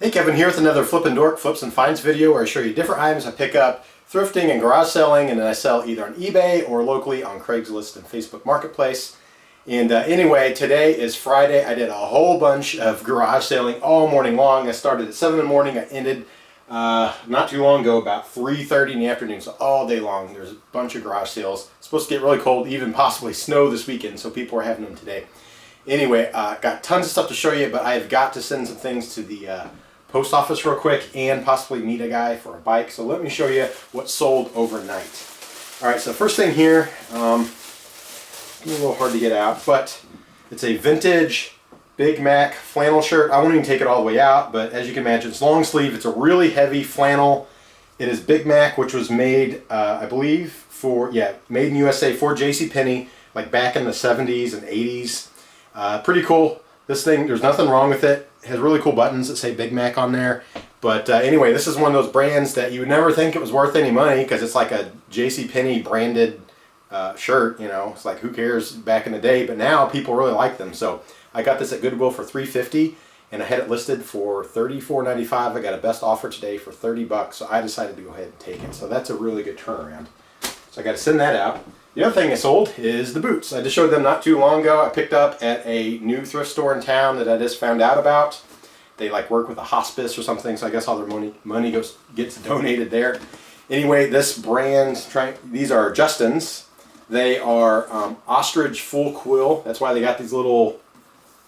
Hey, Kevin here with another Flippin' Dork Flips and Finds video where I show you different items I pick up thrifting and garage selling, and then I sell either on eBay or locally on Craigslist and Facebook Marketplace. And anyway, today is Friday. I did a whole bunch of garage selling all morning long. I started at 7 in the morning. I ended not too long ago, about 3:30 in the afternoon, so all day long. There's a bunch of garage sales. It's supposed to get really cold, even possibly snow this weekend, so people are having them today. Anyway, got tons of stuff to show you, but I've got to send some things to the post office real quick and possibly meet a guy for a bike. So let me show you what sold overnight. All right, so first thing here, it's a little hard to get out, but it's a vintage Big Mac flannel shirt. I won't even take it all the way out, but as you can imagine, it's long sleeve. It's a really heavy flannel. It is Big Mac, which was made, I believe, made in USA for JCPenney, like back in the 70s and 80s. Pretty cool. This thing, there's nothing wrong with it. It has really cool buttons that say Big Mac on there. But anyway, this is one of those brands that you would never think it was worth any money because it's like a JCPenney branded shirt. You know, it's like, who cares back in the day? But now people really like them. So I got this at Goodwill for $3.50, and I had it listed for $34.95. I got a best offer today for $30, so I decided to go ahead and take it. So that's a really good turnaround. So I got to send that out. The other thing I sold is the boots. I just showed them not too long ago. I picked up at a new thrift store in town that I just found out about. They like work with a hospice or something, so I guess all their money gets donated there. Anyway, this brand, these are Justin's. They are ostrich full quill. That's why they got these little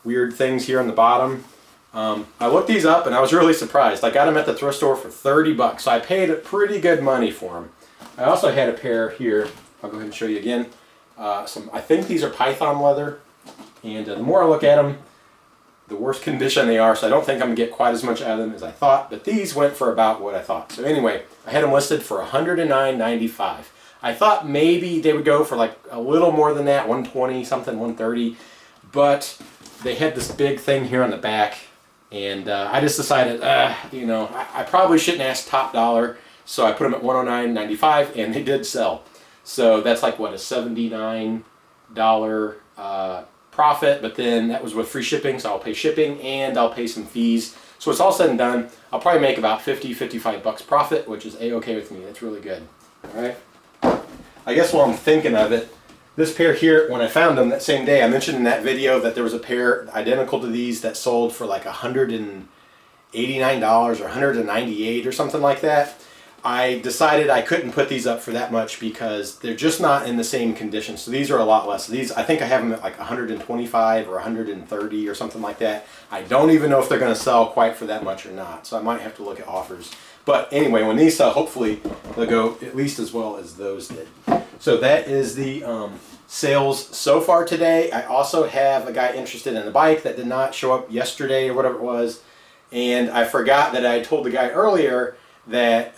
weird things here on the bottom. I looked these up and I was really surprised. I got them at the thrift store for $30, so I paid pretty good money for them. I also had a pair here. I'll go ahead and show you again. I think these are python leather, and the more I look at them, the worse condition they are, so I don't think I'm going to get quite as much out of them as I thought, but these went for about what I thought. So anyway, I had them listed for $109.95. I thought maybe they would go for like a little more than that, 120 something, 130, but they had this big thing here on the back, and I just decided, you know, I probably shouldn't ask top dollar, so I put them at $109.95, and they did sell. So that's like, what, a $79 profit, but then that was with free shipping, so I'll pay shipping and I'll pay some fees. So it's all said and done, I'll probably make about $50-$55 profit, which is a-okay with me. That's really good. All right. I guess while I'm thinking of it, this pair here, when I found them that same day, I mentioned in that video that there was a pair identical to these that sold for like $189 or $198 or something like that. I decided I couldn't put these up for that much because they're just not in the same condition. So these are a lot less. These, I think I have them at like 125 or 130 or something like that. I don't even know if they're going to sell quite for that much or not. So I might have to look at offers. But anyway, when these sell, hopefully they'll go at least as well as those did. So that is the sales so far today. I also have a guy interested in a bike that did not show up yesterday or whatever it was. And I forgot that I told the guy earlier that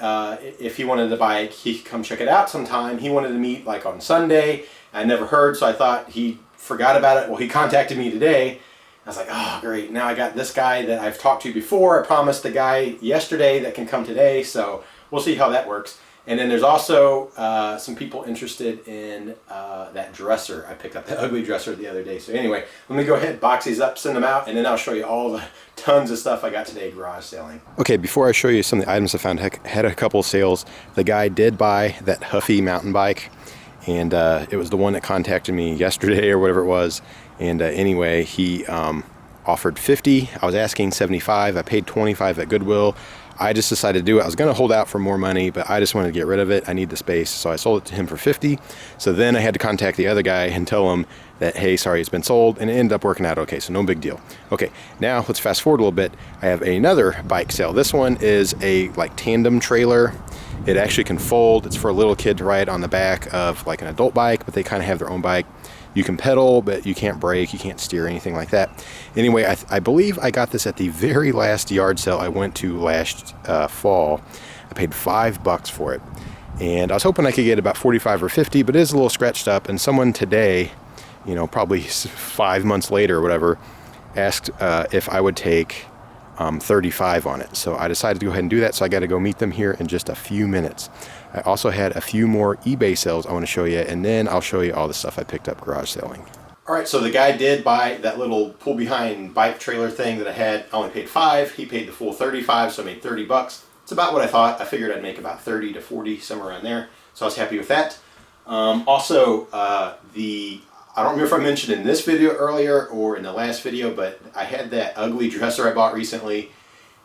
if he wanted the bike, he could come check it out sometime. He wanted to meet like on Sunday. I never heard, so I thought he forgot about it. Well, he contacted me today. I was like, oh, great. Now I got this guy that I've talked to before. I promised the guy yesterday that can come today, so we'll see how that works. And then there's also some people interested in that dresser. I picked up the ugly dresser the other day. So anyway, let me go ahead, box these up, send them out, and then I'll show you all the tons of stuff I got today garage selling. Okay, before I show you some of the items I found, had a couple of sales. The guy did buy that Huffy mountain bike, and it was the one that contacted me yesterday or whatever it was. And anyway, he offered $50. I was asking $75. I paid $25 at Goodwill. I just decided to do it. I was going to hold out for more money, but I just wanted to get rid of it. I need the space, so I sold it to him for $50. So then I had to contact the other guy and tell him that, hey, sorry, it's been sold, and it ended up working out okay, so no big deal. Okay, now let's fast forward a little bit. I have another bike sale. This one is a like tandem trailer. It actually can fold. It's for a little kid to ride on the back of like an adult bike, but they kind of have their own bike. You can pedal, but you can't brake, you can't steer, anything like that. Anyway, I believe I got this at the very last yard sale I went to last fall. I paid $5 for it. And I was hoping I could get about 45 or 50, but it is a little scratched up. And someone today, you know, probably 5 months later or whatever, asked if I would take 35 on it. So I decided to go ahead and do that. So I got to go meet them here in just a few minutes. I also had a few more eBay sales I want to show you, and then I'll show you all the stuff I picked up garage selling. All right, so the guy did buy that little pull behind bike trailer thing that I had. I only paid $5. He paid the full $35, so I made 30 bucks. It's about what I thought. I figured I'd make about 30 to 40, somewhere around there. So I was happy with that. Also, I don't remember if I mentioned in this video earlier or in the last video, but I had that ugly dresser I bought recently,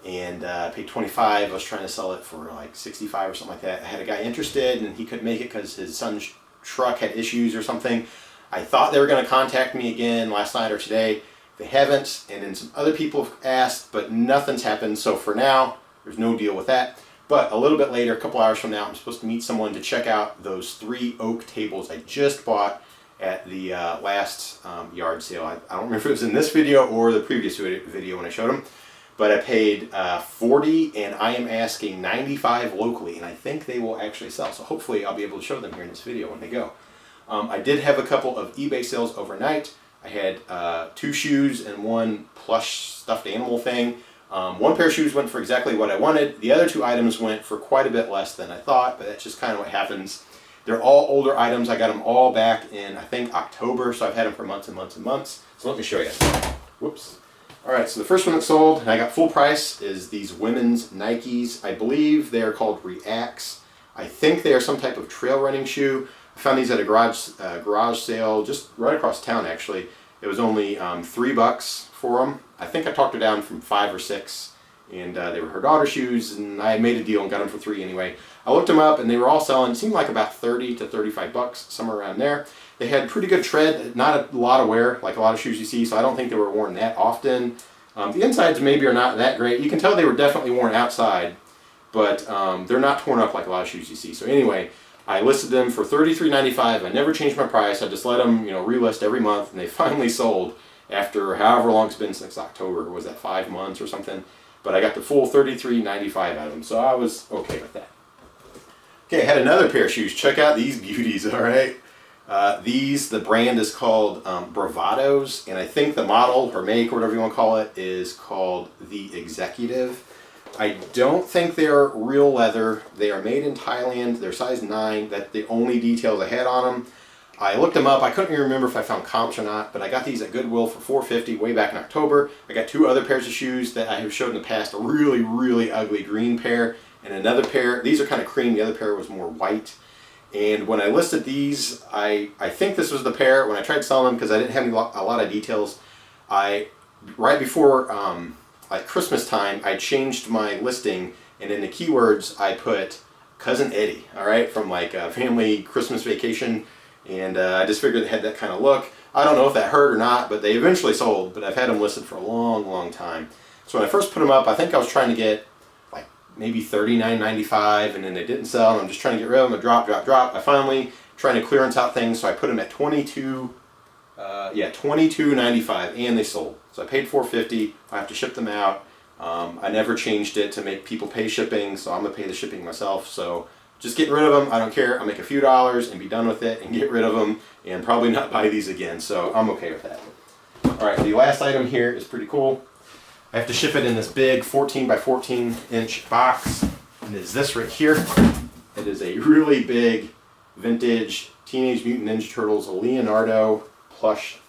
and I paid 25. I was trying to sell it for like 65 or something like that. I had a guy interested, and he couldn't make it because his son's truck had issues or something. I thought they were going to contact me again last night or today. They haven't, and then some other people have asked, but nothing's happened. So for now, there's no deal with that. But a little bit later, a couple hours from now, I'm supposed to meet someone to check out those 3 oak tables I just bought at the last yard sale. I don't remember if it was in this video or the previous video when I showed them. But I paid $40, and I am asking $95 locally, and I think they will actually sell. So hopefully I'll be able to show them here in this video when they go. I did have a couple of eBay sales overnight. I had 2 shoes and 1 plush stuffed animal thing. 1 pair of shoes went for exactly what I wanted. The other 2 items went for quite a bit less than I thought, but that's just kind of what happens. They're all older items. I got them all back in, I think, October, so I've had them for months and months and months. So let me show you. Whoops. All right, so the first one that sold, and I got full price, is these women's Nikes. I believe they are called Reacts. I think they are some type of trail running shoe. I found these at a garage sale just right across town, actually. It was only $3 for them. I think I talked her down from 5 or 6, and they were her daughter's shoes, and I made a deal and got them for 3 anyway. I looked them up, and they were all selling, it seemed like about 30 to 35 bucks, somewhere around there. They had pretty good tread, not a lot of wear, like a lot of shoes you see, so I don't think they were worn that often. The insides maybe are not that great. You can tell they were definitely worn outside, but they're not torn up like a lot of shoes you see. So anyway, I listed them for $33.95. I never changed my price. I just let them, relist every month, and they finally sold after however long it's been since October. Was that 5 months or something? But I got the full $33.95 out of them, so I was okay with that. Okay, I had another pair of shoes. Check out these beauties, all right? The brand is called Bravados, and I think the model or make or whatever you want to call it is called the Executive. I don't think they're real leather. They are made in Thailand. They're size 9. That's the only details I had on them. I looked them up. I couldn't even remember if I found comps or not, but I got these at Goodwill for $4.50 way back in October. I got 2 other pairs of shoes that I have showed in the past, a really, really ugly green pair and another pair. These are kind of cream. The other pair was more white. And when I listed these, I think this was the pair. When I tried selling them, because I didn't have a lot of details, right before like Christmas time, I changed my listing, and in the keywords I put Cousin Eddie, all right, from like a family Christmas vacation, and I just figured they had that kind of look. I don't know if that hurt or not, but they eventually sold, but I've had them listed for a long, long time. So when I first put them up, I think I was trying to get like maybe $39.95, and then they didn't sell, and I'm just trying to get rid of them, drop. I finally trying to clearance out things, so I put them at $22.95, and they sold. So I paid $4.50. I have to ship them out. I never changed it to make people pay shipping, so I'm gonna pay the shipping myself. So just getting rid of them, I don't care. I'll make a few dollars and be done with it and get rid of them and probably not buy these again. So I'm okay with that. All right, the last item here is pretty cool. I have to ship it in this big 14 by 14 inch box, and it's this right here. It is a really big vintage Teenage Mutant Ninja Turtles Leonardo plush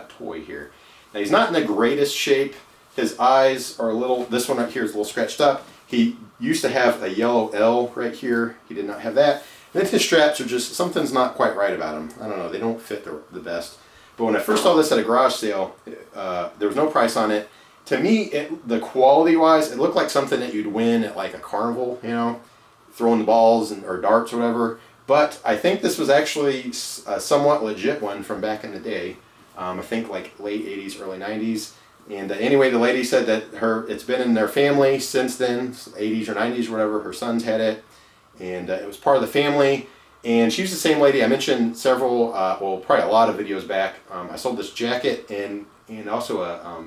toy here. Now he's not in the greatest shape. His eyes are a little, this one right here is a little scratched up. He used to have a yellow L right here. He did not have that. And then his straps are just, something's not quite right about him. I don't know, they don't fit the best. But when I first saw this at a garage sale, there was no price on it. To me, the quality-wise, it looked like something that you'd win at like a carnival, throwing the balls or darts or whatever. But I think this was actually a somewhat legit one from back in the day. I think like late 80s, early 90s. And anyway, the lady said that it's been in their family since then, 80s or 90s or whatever. Her sons had it, and it was part of the family. And she's the same lady I mentioned several, well, probably a lot of videos back. I sold this jacket and also a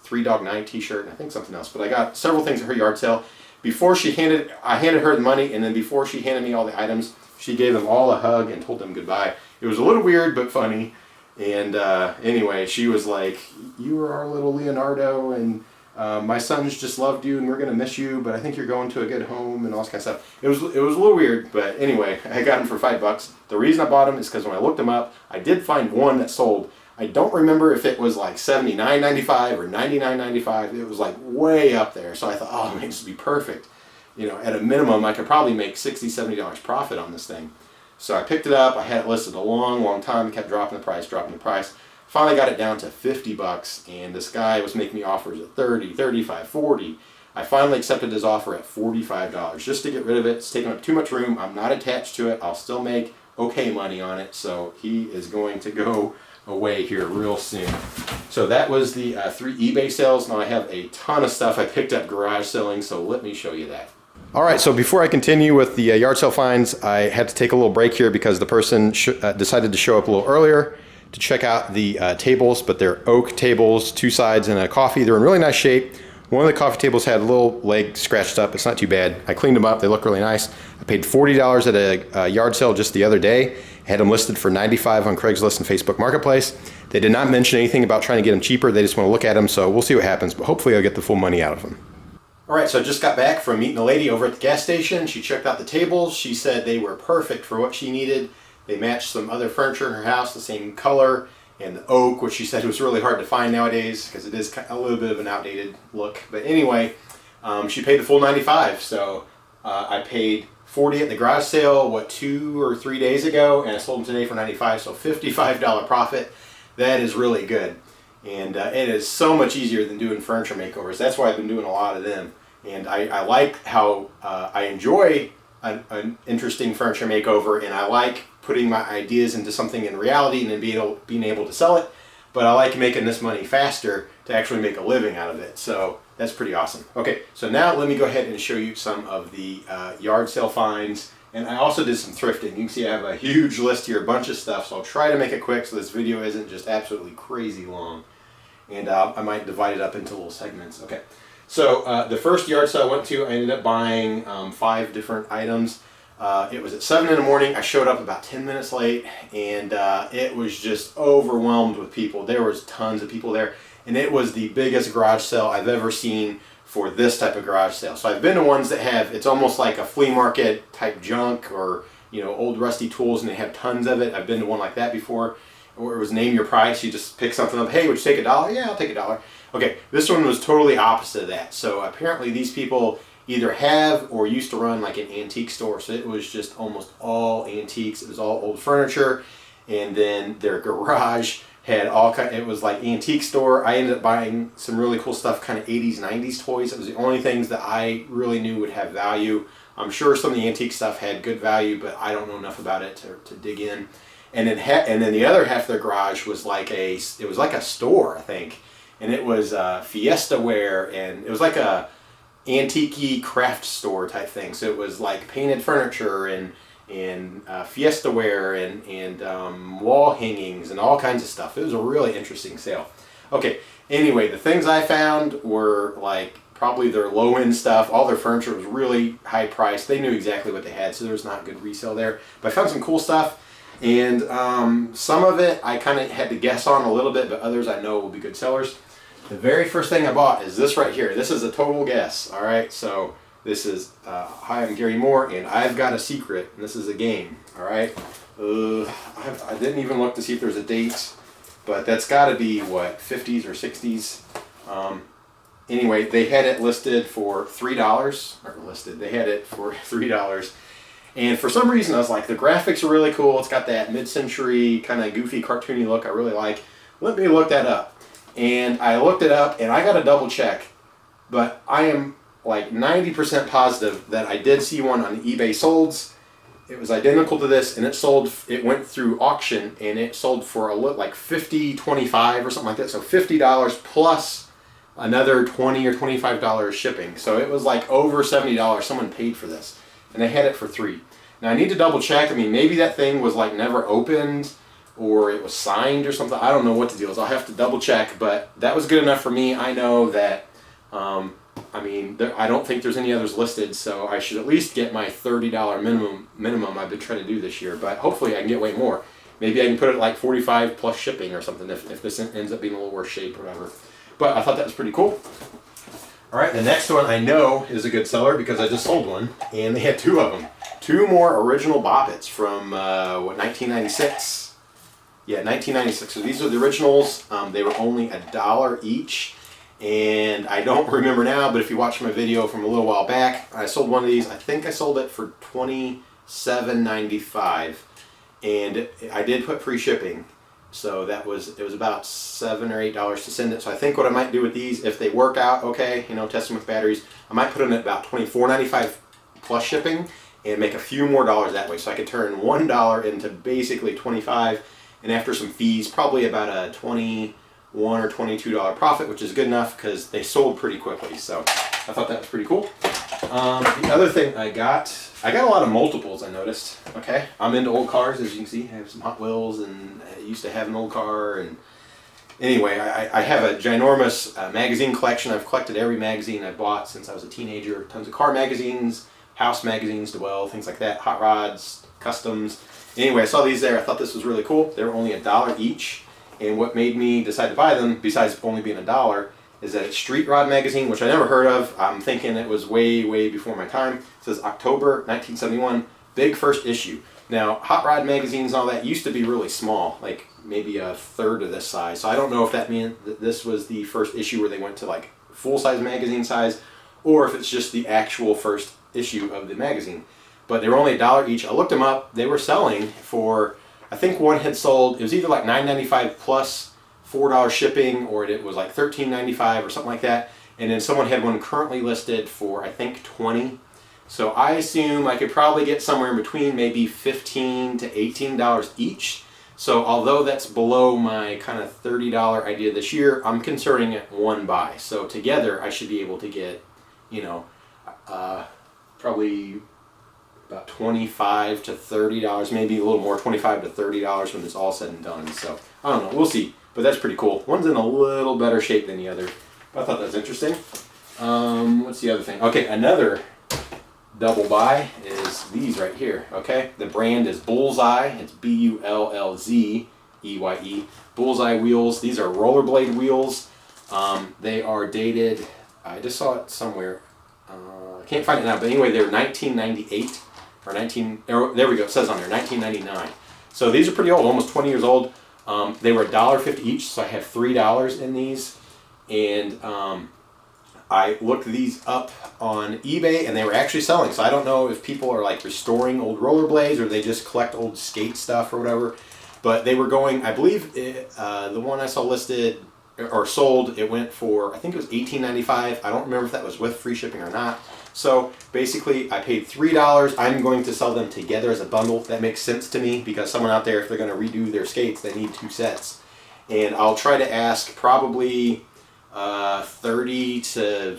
Three Dog Night t-shirt and I think something else. But I got several things at her yard sale. Before I handed her the money, and then before she handed me all the items, she gave them all a hug and told them goodbye. It was a little weird but funny. And anyway, she was like, "You were our little Leonardo, and my sons just loved you, and we're gonna miss you. But I think you're going to a good home and all this kind of stuff." It was a little weird, but anyway, I got them for $5. The reason I bought them is because when I looked them up, I did find one that sold. I don't remember if it was like $79.95 or $99.95. It was like way up there. So I thought, oh man, this would be perfect. You know, at a minimum, I could probably make $60, $70 profit on this thing. So I picked it up. I had it listed a long time. It kept dropping the price, dropping the price. Finally got it down to 50 bucks, and this guy was making me offers at 30, 35, 40. I finally accepted his offer at $45 just to get rid of it. It's taking up too much room. I'm not attached to it. I'll still make okay money on it. So he is going to go away here real soon. So that was the 3 eBay sales. Now I have a ton of stuff I picked up garage selling, so let me show you that. All right, so before I continue with the yard sale finds, I had to take a little break here because the person decided to show up a little earlier to check out the tables, but they're oak tables, 2 sides and a coffee. They're in really nice shape. One of the coffee tables had a little leg scratched up. It's not too bad. I cleaned them up. They look really nice. I paid $40 at a yard sale just the other day. I had them listed for $95 on Craigslist and Facebook Marketplace. They did not mention anything about trying to get them cheaper. They just want to look at them, so we'll see what happens, but hopefully I'll get the full money out of them. All right, so I just got back from meeting a lady over at the gas station. She checked out the tables. She said they were perfect for what she needed. They matched some other furniture in her house, the same color, and the oak, which she said was really hard to find nowadays because it is a little bit of an outdated look. But anyway, she paid the full $95. So I paid $40 at the garage sale, 2 or 3 days ago, and I sold them today for $95. So $55 profit. That is really good. And it is so much easier than doing furniture makeovers. That's why I've been doing a lot of them. And I like how I enjoy an interesting furniture makeover, and I like putting my ideas into something in reality and then being able to sell it. But I like making this money faster to actually make a living out of it. So that's pretty awesome. Okay, so now let me go ahead and show you some of the yard sale finds. And I also did some thrifting. You can see I have a huge list here, a bunch of stuff. So I'll try to make it quick so this video isn't just absolutely crazy long. And I might divide it up into little segments. Okay, so the first yard sale I went to, I ended up buying 5 different items. It was at 7 in the morning. I showed up about 10 minutes late, and it was just overwhelmed with people. There was tons of people there, and it was the biggest garage sale I've ever seen for this type of garage sale. So I've been to ones that have, it's almost like a flea market type junk, or you know, old rusty tools, and they have tons of it. I've been to one like that before, where it was name your price. You just pick something up. Hey, would you take $1? Yeah, I'll take $1. Okay, this one was totally opposite of that. So apparently these people either have or used to run like an antique store. So it was just almost all antiques. It was all old furniture. And then their garage had all kind, it was like antique store. I ended up buying some really cool stuff, kind of 80s, 90s toys. It was the only things that I really knew would have value. I'm sure some of the antique stuff had good value, but I don't know enough about it to dig in. And then the other half of their garage was like a store, I think. And it was Fiesta ware, and it was like a antique-y craft store type thing. So it was like painted furniture and Fiesta ware and wall hangings and all kinds of stuff. It was a really interesting sale. Okay, anyway, the things I found were like probably their low-end stuff. All their furniture was really high priced. They knew exactly what they had, so there was not good resale there. But I found some cool stuff, and some of it I kind of had to guess on a little bit, but others I know will be good sellers. The very first thing I bought is this right here. This is a total guess, all right? So this is, hi, I'm Gary Moore, and I've got a secret, and this is a game, all right? I didn't even look to see if there's a date, but that's got to be, what, 50s or 60s? Anyway, they had it listed for $3, or listed, they had it for $3. And for some reason, I was like, the graphics are really cool. It's got that mid-century kind of goofy, cartoony look I really like. Let me look that up. And I looked it up, and I got to double check, but I am like 90% positive that I did see one on eBay solds. It was identical to this, and it went through auction, and it sold for like $50.25 or something like that. So $50 plus another $20 or $25 shipping. So it was like over $70 someone paid for this, and they had it for $3. Now I need to double check. I mean, maybe that thing was like never opened, or it was signed or something. I don't know what the deal is. I'll have to double check, but that was good enough for me. I know that, I mean, I don't think there's any others listed, so I should at least get my $30 minimum I've been trying to do this year, but hopefully I can get way more. Maybe I can put it like 45 plus shipping or something if this ends up being a little worse shape or whatever. But I thought that was pretty cool. All right, the next one I know is a good seller because I just sold one, and they had 2 of them. 2 more original Boppets from, 1996? Yeah, 1996. So these are the originals. They were only $1 each. And I don't remember now, but if you watch my video from a little while back, I sold one of these. I think I sold it for $27.95, and I did put free shipping. So it was about $7 or $8 to send it. So I think what I might do with these, if they work out okay, you know, test them with batteries, I might put them at about $24.95 plus shipping and make a few more dollars that way. So I could turn $1 into basically 25, and after some fees, probably about a $21 or $22 profit, which is good enough because they sold pretty quickly. So I thought that was pretty cool. The other thing I got a lot of multiples, I noticed. Okay, I'm into old cars, as you can see. I have some Hot Wheels, and I used to have an old car. And anyway, I have a ginormous magazine collection. I've collected every magazine I bought since I was a teenager. Tons of car magazines, house magazines, Goodwill, things like that, hot rods, customs. Anyway, I saw these there. I thought this was really cool. They were only $1 each. And what made me decide to buy them, besides only being $1, is that it's Street Rod magazine, which I never heard of. I'm thinking it was way, way before my time. It says October 1971, big first issue. Now, hot rod magazines and all that used to be really small, like maybe a third of this size. So I don't know if that meant that this was the first issue where they went to like full-size magazine size, or if it's just the actual first issue of the magazine. But they were only $1 each. I looked them up. They were selling for, I think one had sold, it was either like $9.95 plus $4 shipping, or it was like $13.95 or something like that. And then someone had one currently listed for, I think, $20. So I assume I could probably get somewhere in between, maybe $15 to $18 each. So although that's below my kind of $30 idea this year, I'm considering it one buy. So together I should be able to get, you know, probably about $25 to $30, maybe a little more, $25 to $30 when it's all said and done. So I don't know, we'll see. But that's pretty cool. One's in a little better shape than the other. But I thought that was interesting. What's the other thing? Okay, another double buy is these right here. Okay, the brand is Bullseye. It's Bullzeye. Bullseye wheels. These are rollerblade wheels. They are dated. I just saw it somewhere. I can't find it now. But anyway, they're 1998 or 19. There we go. It says on there 1999. So these are pretty old, almost 20 years old. They were $1.50 each, so I have $3 in these, and I looked these up on eBay, and they were actually selling. So I don't know if people are like restoring old rollerblades, or they just collect old skate stuff or whatever. But they were going, I believe, the one I saw listed or sold, it went for, I think it was $18.95. I don't remember if that was with free shipping or not. So basically, I paid $3. I'm going to sell them together as a bundle. That makes sense to me because someone out there, if they're going to redo their skates, they need 2 sets. And I'll try to ask probably 30 to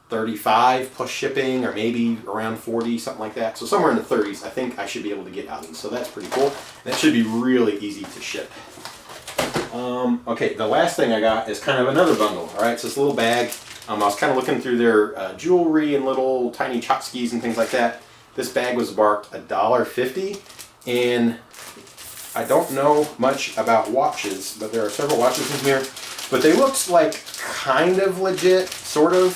35 plus shipping, or maybe around 40, something like that. So somewhere in the 30s, I think I should be able to get out of these. So that's pretty cool. That should be really easy to ship. Okay, the last thing I got is kind of another bundle. All right, it's this little bag. I was kind of looking through their jewelry and little tiny tchotchkes and things like that. This bag was marked $1.50, and I don't know much about watches, but there are several watches in here. But they looked like kind of legit, sort of.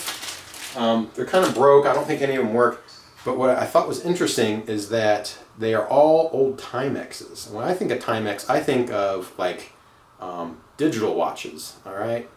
They're kind of broke. I don't think any of them work. But what I thought was interesting is that they are all old Timexes. And when I think of Timex, I think of like digital watches, all right?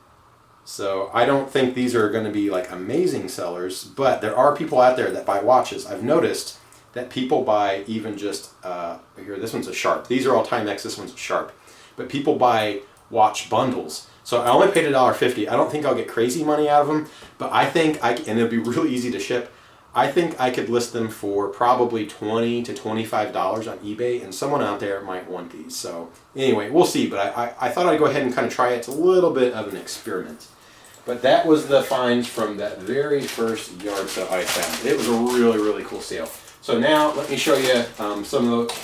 So I don't think these are going to be like amazing sellers, but there are people out there that buy watches. I've noticed that people buy even just, here, this one's a Sharp. These are all Timex, this one's a Sharp. But people buy watch bundles. So I only paid $1.50. I don't think I'll get crazy money out of them, but I think, and it'll be really easy to ship, I think I could list them for probably $20 to $25 on eBay, and someone out there might want these. So anyway, we'll see, but I thought I'd go ahead and kind of try it. It's a little bit of an experiment. But that was the finds from that very first yard sale I found. It was a really, really cool sale. So now let me show you some of the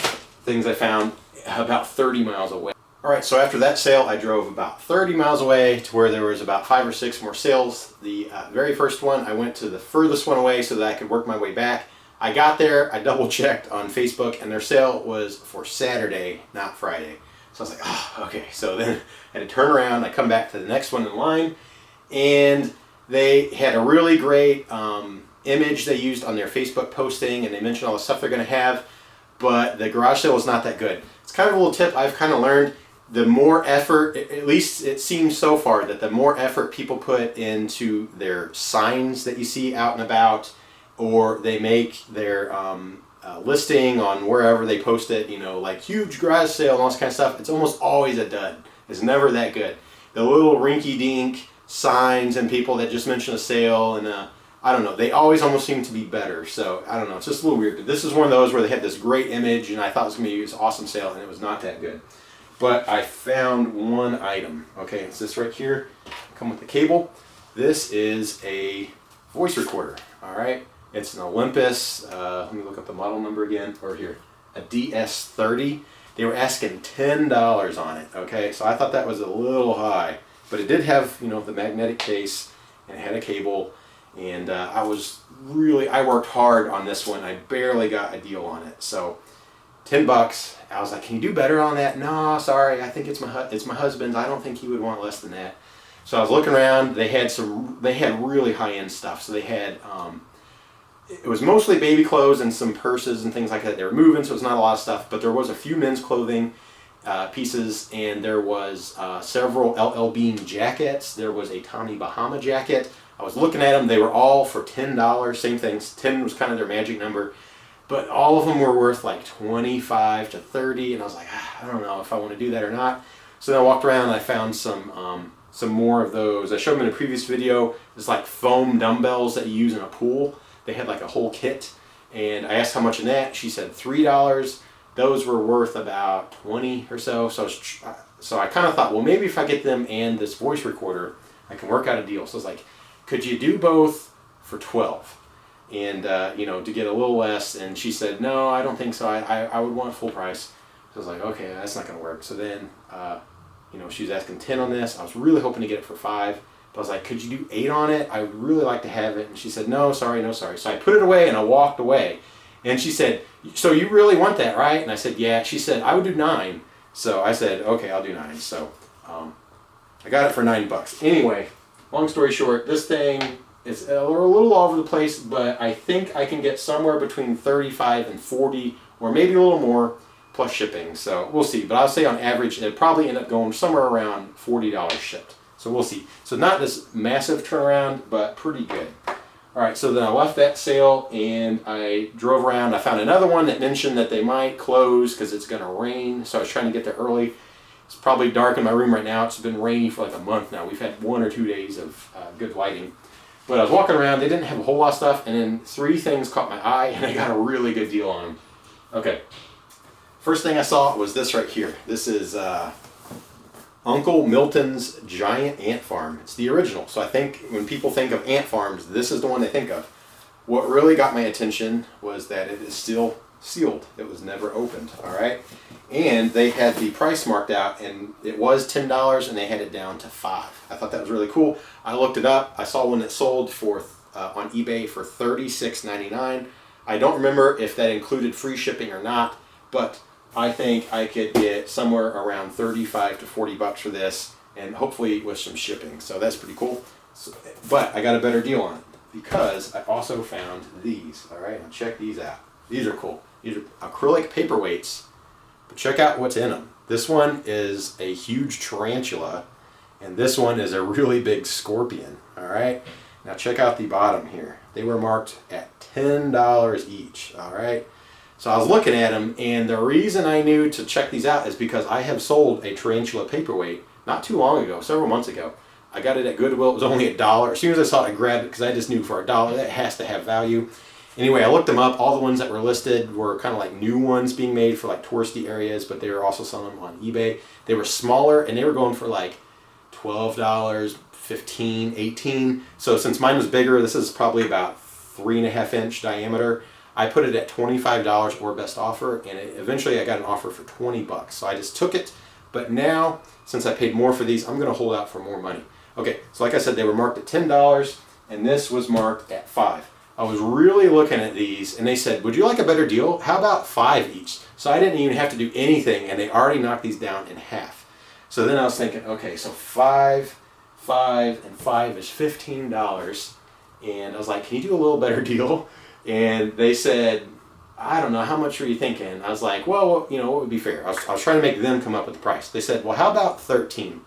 things I found about 30 miles away. All right, so after that sale, I drove about 30 miles away to where there was about 5 or 6 more sales. The very first one, I went to the furthest one away so that I could work my way back. I got there, I double checked on Facebook, and their sale was for Saturday, not Friday. So I was like, oh, okay. So then I had to turn around, I come back to the next one in line, and they had a really great image they used on their Facebook posting, and they mentioned all the stuff they're gonna have, but the garage sale was not that good. It's kind of a little tip I've kind of learned. the more effort, at least it seems so far, that the more effort people put into their signs that you see out and about, or they make their listing on wherever they post it, you know, like huge garage sale and all this kind of stuff, it's almost always a dud. It's never that good. The little rinky-dink signs and people that just mention a sale and I don't know, they always almost seem to be better. So I don't know, it's just a little weird. But this is one of those where they had this great image and I thought it was going to be this awesome sale, and it was not that good. But I found one item. Okay, it's this right here. Come with the cable. This is a voice recorder. All right, it's an Olympus. Let me look up the model number again. Or here, a DS30. They were asking $10 on it. Okay, so I thought that was a little high, but it did have, you know, the magnetic case and it had a cable. And I worked hard on this one. I barely got a deal on it. So $10. I was like, can you do better on that? No, sorry. I think it's my husband's. I don't think he would want less than that. So I was looking around. They had really high-end stuff. So they had it was mostly baby clothes and some purses and things like that. They were moving, so it's not a lot of stuff. But there was a few men's clothing pieces, and there was several LL Bean jackets. There was a Tommy Bahama jacket. I was looking at them. They were all for $10. Same things. 10 was kind of their magic number. But all of them were worth like 25 to 30, and I was like, I don't know if I want to do that or not. So then I walked around and I found some more of those. I showed them in a previous video. It's like foam dumbbells that you use in a pool. They had like a whole kit, and I asked how much in that. She said $3. Those were worth about 20 or so. So I kind of thought, well, maybe if I get them and this voice recorder, I can work out a deal. So I was like, could you do both for 12? And you know, to get a little less. And she said, no, I don't think so. I would want full price. So I was like, okay, that's not going to work. So then, you know, she was asking 10 on this. I was really hoping to get it for 5. But I was like, could you do 8 on it? I would really like to have it. And she said, no, sorry, no, sorry. So I put it away and I walked away. And she said, so you really want that, right? And I said, yeah. She said, I would do 9. So I said, okay, I'll do 9. So I got it for $9. Anyway, long story short, this thing is a little all over the place, but I think I can get somewhere between 35 and 40, or maybe a little more, plus shipping. So we'll see. But I'll say on average, it'd probably end up going somewhere around $40 shipped. So we'll see. So not this massive turnaround, but pretty good. All right, so then I left that sale and I drove around. I found another one that mentioned that they might close because it's going to rain. So I was trying to get there early. It's probably dark in my room right now. It's been rainy for like a month now. We've had 1 or 2 days of good lighting. But I was walking around. They didn't have a whole lot of stuff. And then 3 things caught my eye and I got a really good deal on them. Okay. First thing I saw was this right here. This is Uncle Milton's Giant Ant Farm. It's the original. So I think when people think of ant farms, this is the one they think of. What really got my attention was that it is still sealed. It was never opened. All right. And they had the price marked out, and it was $10 and they had it down to $5. I thought that was really cool. I looked it up. I saw one that sold for on eBay for $36.99. I don't remember if that included free shipping or not, but I think I could get somewhere around 35 to 40 bucks for this, and hopefully with some shipping. So that's pretty cool. So, but I got a better deal on it because I also found these. All right, now check these out. These are cool. These are acrylic paperweights, but check out what's in them. This one is a huge tarantula, and this one is a really big scorpion. All right, now check out the bottom here. They were marked at $10 each. All right. So I was looking at them, and the reason I knew to check these out is because I have sold a tarantula paperweight not too long ago, several months ago. I got it at Goodwill. It was only $1. As soon as I saw it, I grabbed it because I just knew for $1 that has to have value. Anyway, I looked them up. All the ones that were listed were kind of like new ones being made for like touristy areas, but they were also selling them on eBay. They were smaller, and they were going for like $12, $15, $18. So since mine was bigger, this is probably about 3.5-inch diameter. I put it at $25 or best offer, and eventually I got an offer for 20 bucks. So I just took it, but now, since I paid more for these, I'm gonna hold out for more money. Okay, so like I said, they were marked at $10, and this was marked at $5. I was really looking at these, and they said, would you like a better deal? How about 5 each? So I didn't even have to do anything, and they already knocked these down in half. So then I was thinking, okay, so 5, and 5 is $15, and I was like, can you do a little better deal? And they said, I don't know, how much were you thinking? I was like, well, you know, what would be fair? I was trying to make them come up with the price. They said, well, how about 13?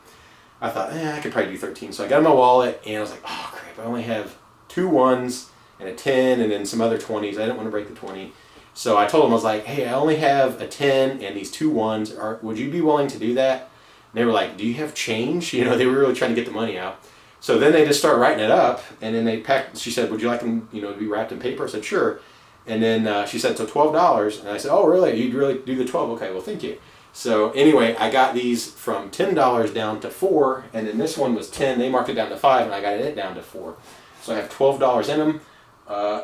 I thought, I could probably do 13. So I got in my wallet and I was like, oh crap, I only have 2 1s and a 10 and then some other 20s. I didn't want to break the 20. So I told them, I was like, hey, I only have a 10 and these 2 1s. Would you be willing to do that? And they were like, do you have change? You know, they were really trying to get the money out. So then they just started writing it up, and then they packed. She said, would you like them, you know, to be wrapped in paper? I said, sure. And then she said, so $12. And I said, oh, really? You'd really do the 12? Okay, well, thank you. So anyway, I got these from $10 down to 4, and then this one was 10. They marked it down to 5, and I got it down to 4. So I have $12 in them.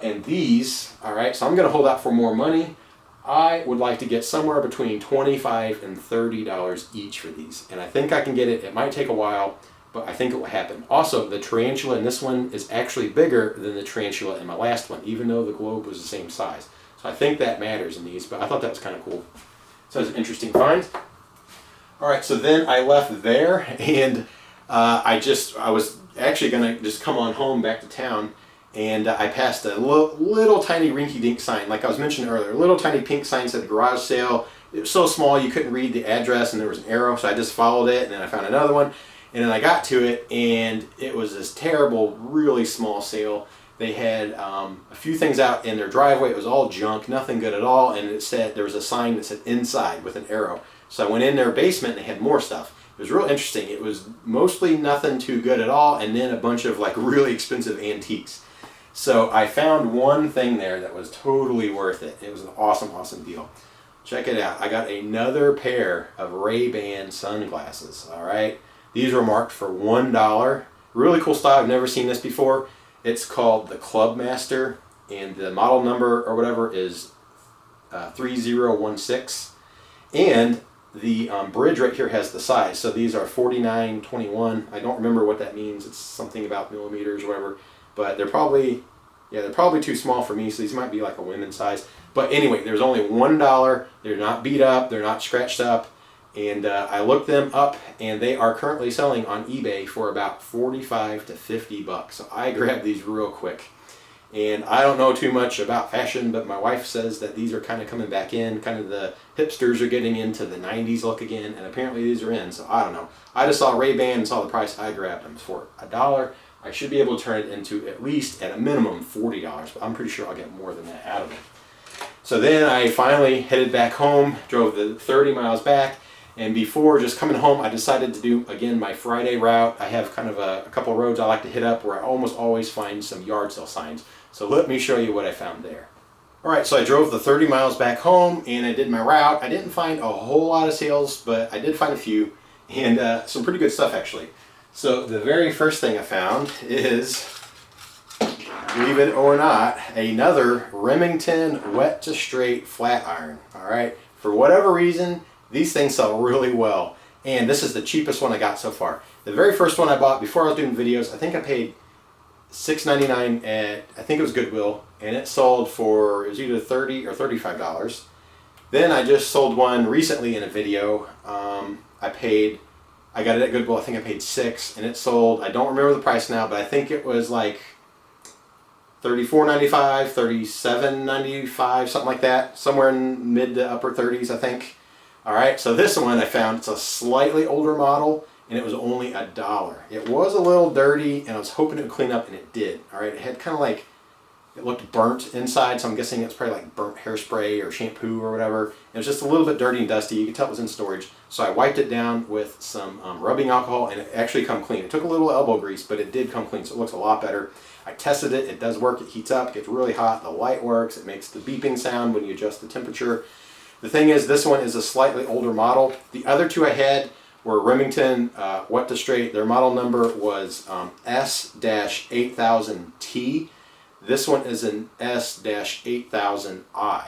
And these, all right, so I'm going to hold out for more money. I would like to get somewhere between $25 and $30 each for these. And I think I can get it. It might take a while, but I think it will happen. Also, the tarantula in this one is actually bigger than the tarantula in my last one, even though the globe was the same size. So I think that matters in these, but I thought that was kind of cool. So it's an interesting find. All right, so then I left there, and I was actually going to just come on home back to town, and I passed a little tiny rinky-dink sign, like I was mentioning earlier. A little tiny pink sign said garage sale. It was so small you couldn't read the address, and there was an arrow, so I just followed it, and then I found another one. And then I got to it, and it was this terrible, really small sale. They had a few things out in their driveway. It was all junk, nothing good at all. And it said, there was a sign that said inside with an arrow. So I went in their basement, and they had more stuff. It was real interesting. It was mostly nothing too good at all, and then a bunch of like really expensive antiques. So I found one thing there that was totally worth it. It was an awesome, awesome deal. Check it out. I got another pair of Ray-Ban sunglasses, all right? These were marked for $1. Really cool style. I've never seen this before. It's called the Clubmaster, and the model number or whatever is 3016. And the bridge right here has the size. So these are 4921. I don't remember what that means. It's something about millimeters or whatever. But they're probably too small for me. So these might be like a women's size. But anyway, there's only $1. They're not beat up. They're not scratched up. And I looked them up, and they are currently selling on eBay for about 45 to 50 bucks. So I grabbed these real quick. And I don't know too much about fashion, but my wife says that these are kind of coming back in. Kind of the hipsters are getting into the 90s look again, and apparently these are in. So I don't know. I just saw Ray-Ban and saw the price. I grabbed them for $1. I should be able to turn it into at least, at a minimum, $40. But I'm pretty sure I'll get more than that out of it. So then I finally headed back home, drove the 30 miles back. And before just coming home, I decided to do, again, my Friday route. I have kind of a couple roads I like to hit up where I almost always find some yard sale signs. So let me show you what I found there. All right, so I drove the 30 miles back home, and I did my route. I didn't find a whole lot of sales, but I did find a few, and some pretty good stuff, actually. So the very first thing I found is, believe it or not, another Remington wet to straight flat iron. All right, for whatever reason, these things sell really well, and this is the cheapest one I got so far. The very first one I bought before I was doing videos, I think I paid $6.99 at, I think it was Goodwill, and it sold for, it was either $30 or $35. Then I just sold one recently in a video. I got it at Goodwill, I think I paid $6, and it sold, I don't remember the price now, but I think it was like $34.95, $37.95, something like that, somewhere in mid to upper 30s, I think. All right, so this one I found, it's a slightly older model, and it was only $1. It was a little dirty, and I was hoping it would clean up, and it did. All right, it had kind of like, it looked burnt inside, so I'm guessing it's probably like burnt hairspray or shampoo or whatever. It was just a little bit dirty and dusty. You could tell it was in storage. So I wiped it down with some rubbing alcohol, and it actually come clean. It took a little elbow grease, but it did come clean, so it looks a lot better. I tested it. It does work. It heats up. It gets really hot. The light works. It makes the beeping sound when you adjust the temperature. The thing is, this one is a slightly older model. The other two I had were Remington wet to straight. Their model number was S-8000T. This one is an S-8000I.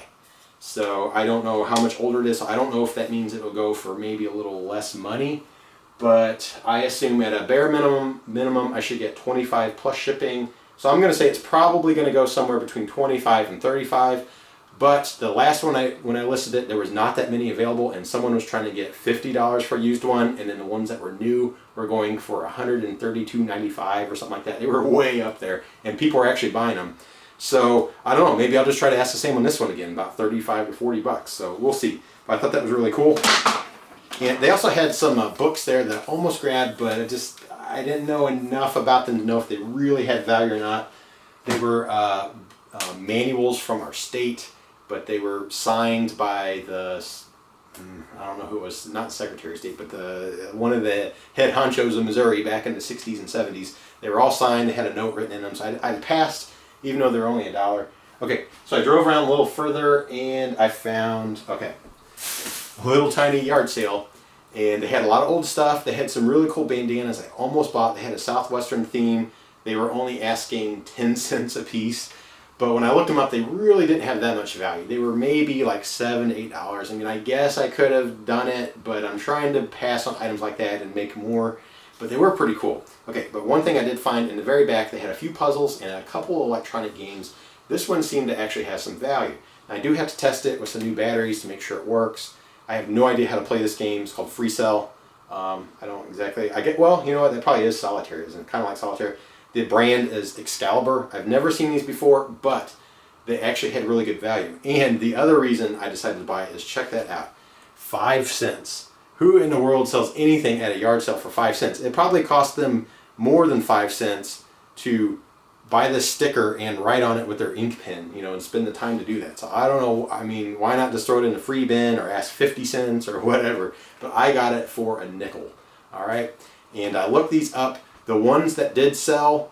So I don't know how much older it is. So I don't know if that means it will go for maybe a little less money. But I assume at a bare minimum I should get 25 plus shipping. So I'm going to say it's probably going to go somewhere between 25 and 35. But the last one, when I listed it, there was not that many available, and someone was trying to get $50 for a used one, and then the ones that were new were going for $132.95 or something like that. They were way up there, and people were actually buying them. So I don't know, maybe I'll just try to ask the same on this one again, about 35 to 40 bucks. So we'll see. But I thought that was really cool. And they also had some books there that I almost grabbed, but I didn't know enough about them to know if they really had value or not. They were manuals from our state, but they were signed by the, I don't know who it was, not Secretary of State, but one of the head honchos of Missouri back in the 60s and 70s. They were all signed, they had a note written in them, so I passed, even though they're only $1. Okay, so I drove around a little further and I found, okay, a little tiny yard sale, and they had a lot of old stuff. They had some really cool bandanas I almost bought. They had a Southwestern theme. They were only asking 10 cents a piece, but when I looked them up, they really didn't have that much value. They were maybe like $7, $8. I mean, I guess I could have done it, but I'm trying to pass on items like that and make more, but they were pretty cool. Okay, but one thing I did find in the very back, they had a few puzzles and a couple of electronic games. This one seemed to actually have some value. I do have to test it with some new batteries to make sure it works. I have no idea how to play this game. It's called Free Cell. I don't exactly, well, you know what, that probably is solitaire, isn't it? Kind of like solitaire. The brand is Excalibur. I've never seen these before, but they actually had really good value. And the other reason I decided to buy it is, check that out. 5 cents. Who in the world sells anything at a yard sale for 5 cents? It probably cost them more than 5 cents to buy this sticker and write on it with their ink pen, you know, and spend the time to do that. So I don't know, I mean, why not just throw it in a free bin or ask 50 cents or whatever? But I got it for a nickel, all right? And I looked these up. The ones that did sell,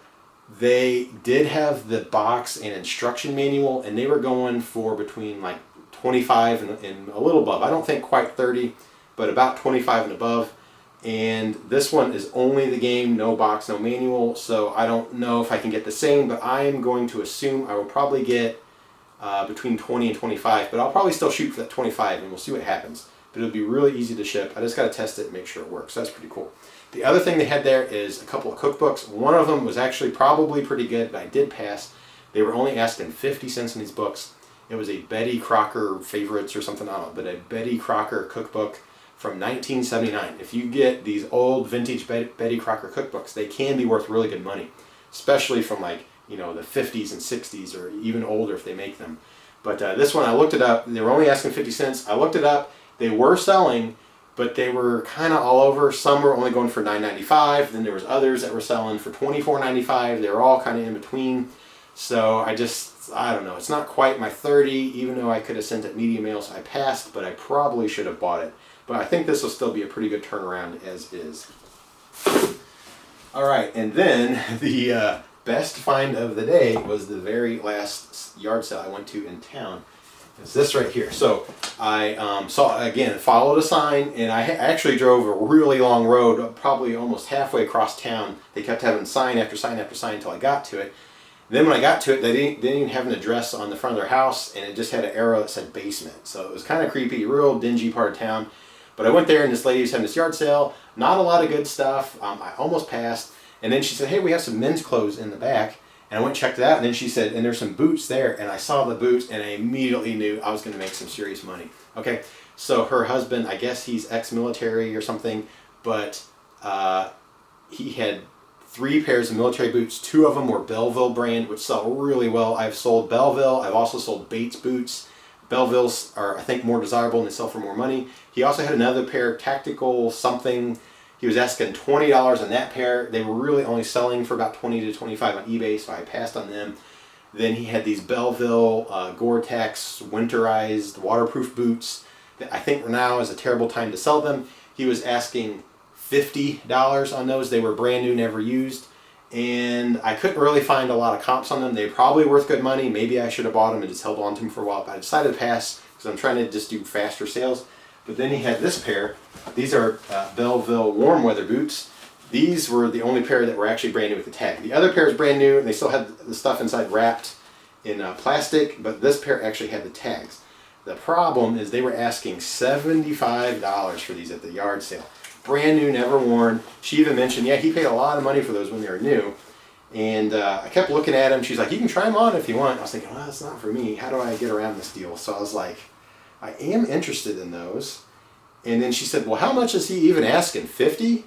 they did have the box and instruction manual, and they were going for between like 25 and a little above. I don't think quite 30, but about 25 and above. And this one is only the game, no box, no manual, so I don't know if I can get the same, but I am going to assume I will probably get between 20 and 25, but I'll probably still shoot for that 25 and we'll see what happens. But it'll be really easy to ship. I just got to test it and make sure it works. So that's pretty cool. The other thing they had there is a couple of cookbooks. One of them was actually probably pretty good, but I did pass. They were only asking 50 cents in these books. It was a Betty Crocker favorites or something, I don't know, but a Betty Crocker cookbook from 1979. If you get these old vintage Betty Crocker cookbooks, they can be worth really good money, especially from like, you know, the 50s and 60s or even older if they make them. But this one, I looked it up. They were only asking 50 cents. I looked it up. They were selling, but they were kind of all over. Some were only going for $9.95. Then there was others that were selling for $24.95. They were all kind of in between. So I don't know. It's not quite my 30, even though I could have sent it media mail, so I passed, but I probably should have bought it. But I think this will still be a pretty good turnaround as is. All right, and then the best find of the day was the very last yard sale I went to in town. It's this right here. So I followed a sign, and I actually drove a really long road, probably almost halfway across town. They kept having sign after sign after sign until I got to it. Then when I got to it, they didn't even have an address on the front of their house, and it just had an arrow that said basement. So it was kind of creepy, real dingy part of town. But I went there, and this lady was having this yard sale. Not a lot of good stuff. I almost passed. And then she said, hey, we have some men's clothes in the back. And I went and checked it out, and then she said, and there's some boots there. And I saw the boots, and I immediately knew I was going to make some serious money. Okay, so her husband, I guess he's ex-military or something, but he had 3 pairs of military boots. 2 of them were Belleville brand, which sell really well. I've sold Belleville. I've also sold Bates boots. Belleville's are, I think, more desirable and they sell for more money. He also had another pair, tactical something. He was asking $20 on that pair. They were really only selling for about $20 to $25 on eBay, so I passed on them. Then he had these Belleville Gore-Tex winterized waterproof boots that I think now is a terrible time to sell them. He was asking $50 on those. They were brand new, never used. And I couldn't really find a lot of comps on them. They were probably worth good money. Maybe I should have bought them and just held on to them for a while. But I decided to pass because I'm trying to just do faster sales. But then he had this pair. These are Belleville warm weather boots. These were the only pair that were actually brand new with the tag. The other pair is brand new, and they still had the stuff inside wrapped in plastic, but this pair actually had the tags. The problem is they were asking $75 for these at the yard sale. Brand new, never worn. She even mentioned, yeah, he paid a lot of money for those when they were new. And I kept looking at them. She's like, you can try them on if you want. I was thinking, well, that's not for me. How do I get around this deal? So I was like, I am interested in those. And then she said, well, how much is he even asking? 50?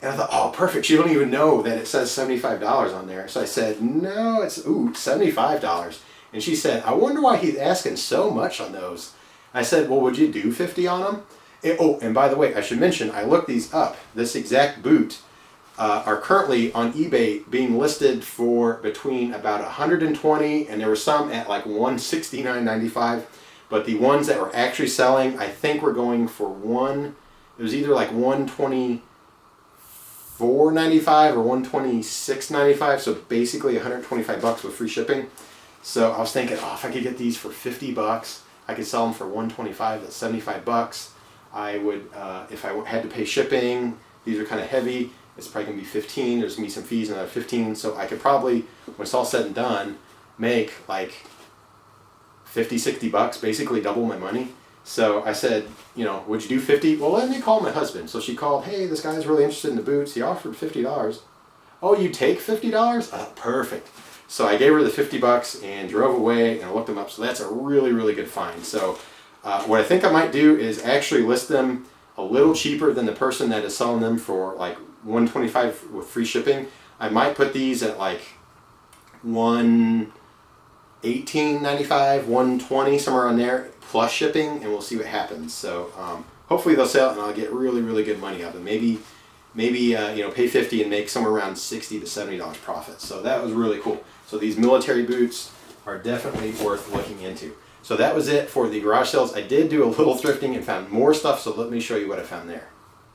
And I thought, oh, perfect. She don't even know that it says $75 on there. So I said, no, it's, $75. And she said, I wonder why he's asking so much on those. I said, well, would you do 50 on them? And by the way, I should mention, I looked these up. This exact boot are currently on eBay being listed for between about 120, and there were some at like $169.95. But the ones that were actually selling, I think were going for it was either like $124.95 or $126.95. So basically $125 with free shipping. So I was thinking, oh, if I could get these for $50, I could sell them for $125. That's $75. I would, if I had to pay shipping, these are kind of heavy. It's probably gonna be 15. There's gonna be some fees, another 15. So I could probably, when it's all said and done, make like 50, 60 bucks, basically double my money. So I said, you know, would you do 50? Well, let me call my husband. So she called, hey, this guy's really interested in the boots. He offered $50. Oh, you take $50? Oh, perfect. So I gave her the 50 bucks and drove away, and I looked them up. So that's a really, really good find. So what I think I might do is actually list them a little cheaper than the person that is selling them for like $125 with free shipping. I might put these at like $118.95, $120, somewhere on there, plus shipping, and we'll see what happens. So hopefully they'll sell it, and I'll get really, really good money out of them. Maybe you know, pay 50 and make somewhere around $60 to $70 profit. So that was really cool. So these military boots are definitely worth looking into. So that was it for the garage sales. I did do a little thrifting and found more stuff, so let me show you what I found there.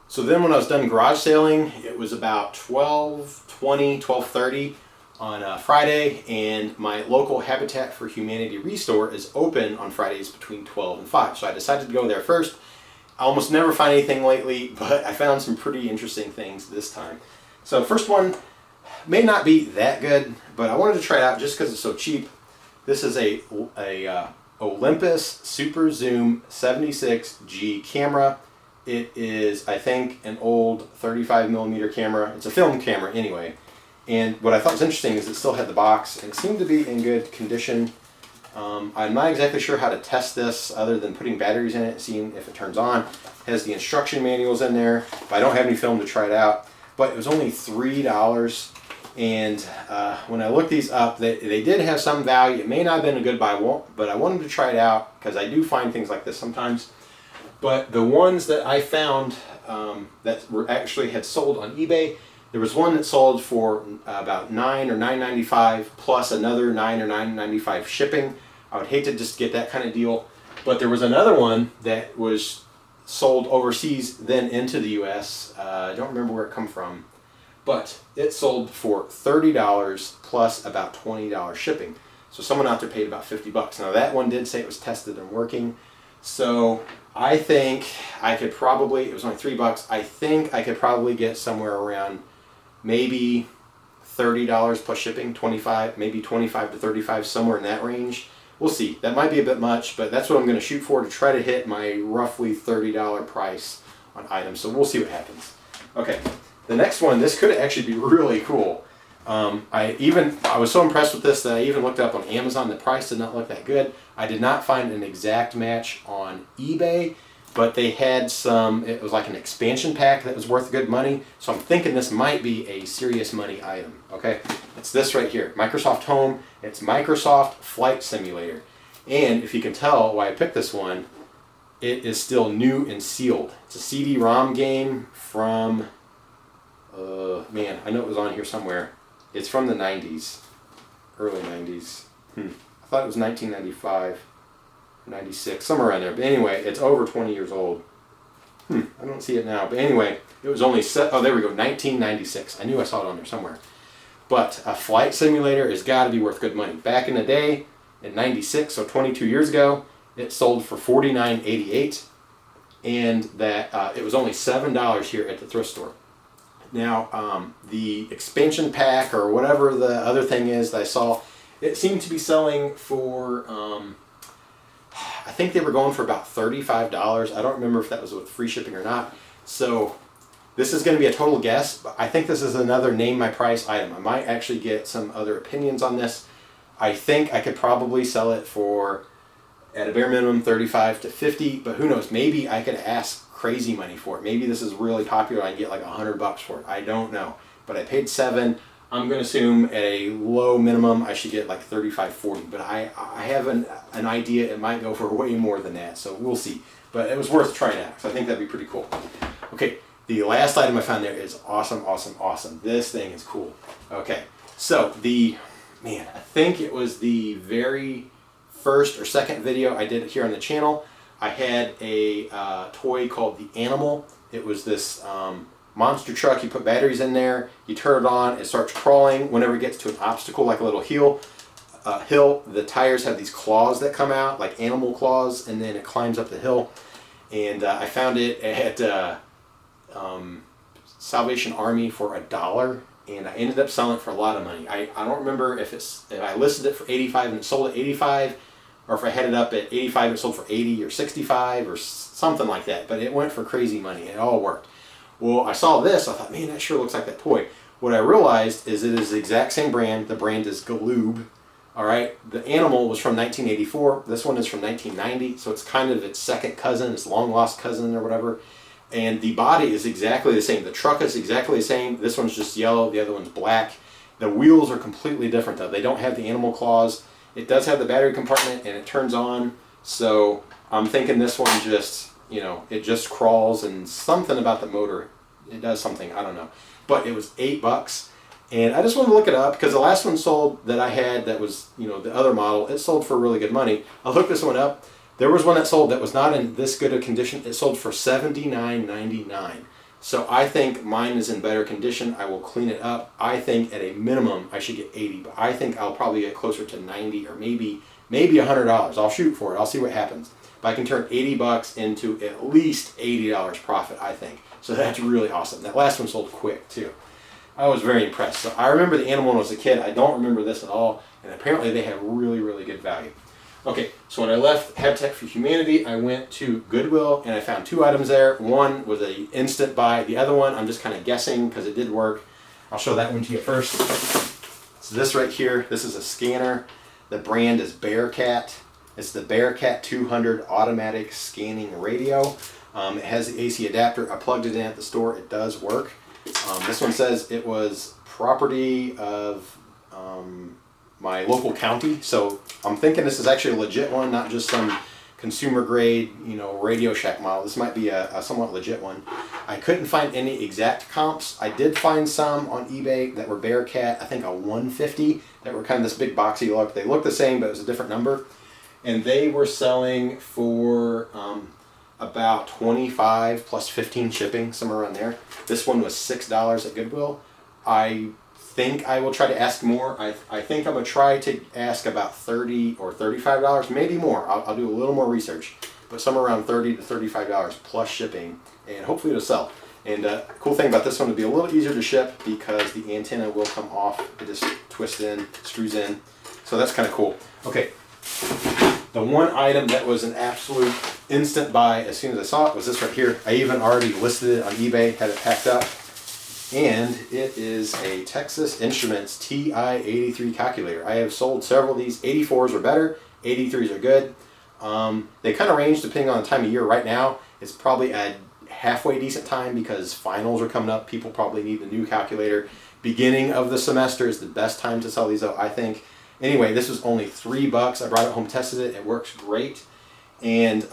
So then when I was done garage sailing, it was about 12:20, 12:30 on Friday, and my local Habitat for Humanity Restore is open on Fridays between 12 and 5. So I decided to go there first. I almost never find anything lately, but I found some pretty interesting things this time. So first one may not be that good, but I wanted to try it out just because it's so cheap. This is a Olympus Super Zoom 76G camera. It is, I think, an old 35mm camera. It's a film camera anyway. And what I thought was interesting is it still had the box, and it seemed to be in good condition. I'm not exactly sure how to test this other than putting batteries in it and seeing if it turns on. It has the instruction manuals in there, but I don't have any film to try it out. But it was only $3, and when I looked these up, they did have some value. It may not have been a good buy, but I wanted to try it out because I do find things like this sometimes. But the ones that I found that were actually had sold on eBay, there was one that sold for about $9 or $9.95 plus another $9 or $9.95 shipping. I would hate to just get that kind of deal. But there was another one that was sold overseas, then into the U.S. I don't remember where it come from, but it sold for $30 plus about $20 shipping. So someone out there paid about 50 bucks. Now that one did say it was tested and working. So I think I could probably, it was only $3. I think I could probably get somewhere around maybe $30 plus shipping, 25, maybe 25 to 35, somewhere in that range. We'll see. That might be a bit much, but that's what I'm going to shoot for to try to hit my roughly $30 price on items. So we'll see what happens. Okay, the next one, this could actually be really cool. I was so impressed with this that I even looked up on Amazon. The price did not look that good. I did not find an exact match on eBay, but they had some, it was like an expansion pack that was worth good money. So I'm thinking this might be a serious money item, okay? It's this right here, Microsoft Home. It's Microsoft Flight Simulator. And if you can tell why I picked this one, it is still new and sealed. It's a CD-ROM game from, man, I know it was on here somewhere. It's from the 90s, early 90s. I thought it was 1995, 96, somewhere around there. But anyway, it's over 20 years old. I don't see it now. But anyway, it was only oh, there we go, 1996. I knew I saw it on there somewhere. But a flight simulator has got to be worth good money. Back in the day, in 96, so 22 years ago, it sold for $49.88. And that it was only $7 here at the thrift store. Now, the expansion pack or whatever the other thing is that I saw, it seemed to be selling for, I think they were going for about $35. I don't remember if that was with free shipping or not. So this is going to be a total guess, but I think this is another name my price item. I might actually get some other opinions on this. I think I could probably sell it for, at a bare minimum, 35 to 50, but who knows, maybe I could ask crazy money for it. Maybe this is really popular. I can get like $100 for it. I don't know. But I paid $7. I'm going to assume at a low minimum I should get like $35, $40. But I have an idea it might go for way more than that. So we'll see. But it was worth trying out. So I think that'd be pretty cool. Okay, the last item I found there is awesome, awesome, awesome. This thing is cool. Okay, so I think it was the very first or second video I did here on the channel. I had a toy called the Animal. It was this monster truck. You put batteries in there, you turn it on, it starts crawling. Whenever it gets to an obstacle, like a little hill, the tires have these claws that come out, like animal claws, and then it climbs up the hill. And I found it at Salvation Army for $1, and I ended up selling it for a lot of money. I don't remember if I listed it for $85 and it sold at $85, or if I had it up at $85 and it sold for $80 or $65 or something like that. But it went for crazy money. It all worked. Well, I saw this. I thought, man, that sure looks like that toy. What I realized is it is the exact same brand. The brand is Galoob. All right. The Animal was from 1984. This one is from 1990. So it's kind of its second cousin, its long lost cousin or whatever. And the body is exactly the same. The truck is exactly the same. This one's just yellow. The other one's black. The wheels are completely different though. They don't have the animal claws. It does have the battery compartment and it turns on. So I'm thinking this one just, you know, it just crawls, and something about the motor, it does something, I don't know. But it was $8. And I just wanted to look it up because the last one sold that I had that was, you know, the other model, it sold for really good money. I looked this one up. There was one that sold that was not in this good a condition. It sold for $79.99. So I think mine is in better condition. I will clean it up. I think at a minimum I should get $80, but I think I'll probably get closer to $90 or maybe $100. I'll shoot for it. I'll see what happens. But I can turn $80 into at least $80 profit, I think. So that's really awesome. That last one sold quick too. I was very impressed. So I remember the Animal when I was a kid. I don't remember this at all, and apparently they have really, really good value. Okay, so when I left Habitat for Humanity, I went to Goodwill and I found 2 items there. One was an instant buy. The other one, I'm just kind of guessing because it did work. I'll show that one to you first. So this right here, this is a scanner. The brand is Bearcat. It's the Bearcat 200 automatic scanning radio. It has the AC adapter. I plugged it in at the store. It does work. This one says it was property of my local county, so I'm thinking this is actually a legit one, not just some consumer grade, you know, Radio Shack model. This might be a somewhat legit one. I couldn't find any exact comps. I did find some on eBay that were Bearcat, I think a 150, that were kind of this big boxy look. They looked the same, but it was a different number. And they were selling for about $25 plus 15 shipping, somewhere around there. This one was $6 at Goodwill. I think I will try to ask more. I think I'm going to try to ask about $30 or $35, maybe more. I'll do a little more research, but somewhere around $30 to $35 plus shipping, and hopefully it'll sell. And cool thing about this one would be a little easier to ship because the antenna will come off. It just twists in, screws in. So that's kind of cool. Okay. The one item that was an absolute instant buy as soon as I saw it was this right here. I even already listed it on eBay, had it packed up. And it is a Texas Instruments TI-83 calculator. I have sold several of these. 84s are better, 83s are good. They kind of range depending on the time of year. Right now, it's probably a halfway decent time because finals are coming up. People probably need the new calculator. Beginning of the semester is the best time to sell these out, I think. Anyway, this was only $3. I brought it home, tested it. It works great. And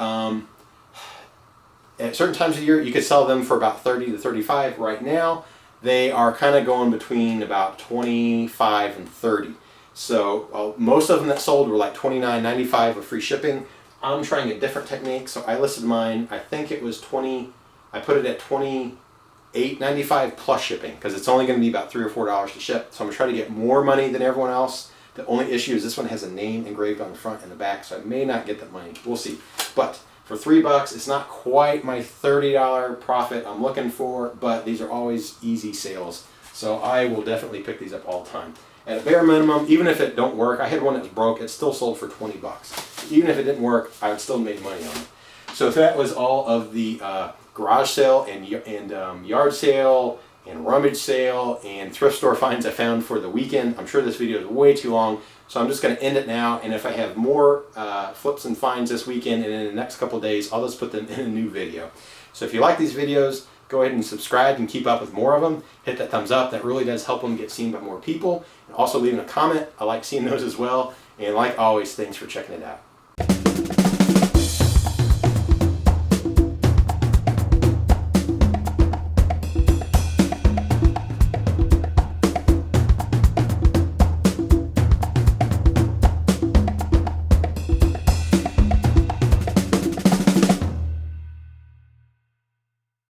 at certain times of the year, you could sell them for about $30 to $35. Right now, they are kind of going between about $25 and $30. So most of them that sold were like $29.95 with free shipping. I'm trying a different technique, so I listed mine. I think it was I put it at $28.95 plus shipping because it's only going to be about $3 or $4 to ship. So I'm gonna try to get more money than everyone else. The only issue is this one has a name engraved on the front and the back, so I may not get that money. We'll see. But for $3, it's not quite my $30 profit I'm looking for, but these are always easy sales. So I will definitely pick these up all the time. At a bare minimum, even if it don't work, I had one that was broke, it still sold for $20. Even if it didn't work, I would still make money on it. So if that was all of the garage sale and yard sale and rummage sale and thrift store finds I found for the weekend. I'm sure this video is way too long, so I'm just going to end it now, and if I have more flips and finds this weekend and in the next couple days, I'll just put them in a new video. So if you like these videos, go ahead and subscribe and keep up with more of them. Hit that thumbs up. That really does help them get seen by more people. And also leaving a comment. I like seeing those as well. And like always, thanks for checking it out.